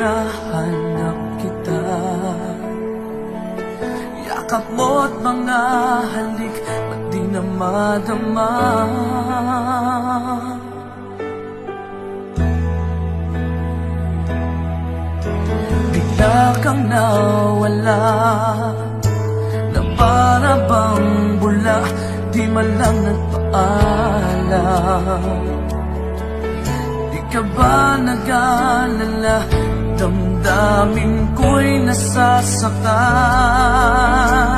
hinahanap kita. Yakap mo't mga halik, ba't di na madama? Bigla kang nawala, na para bang bula, di man lang nagpaalam. Di ka ba nag-alala, damdamin ko'y nasasaktan?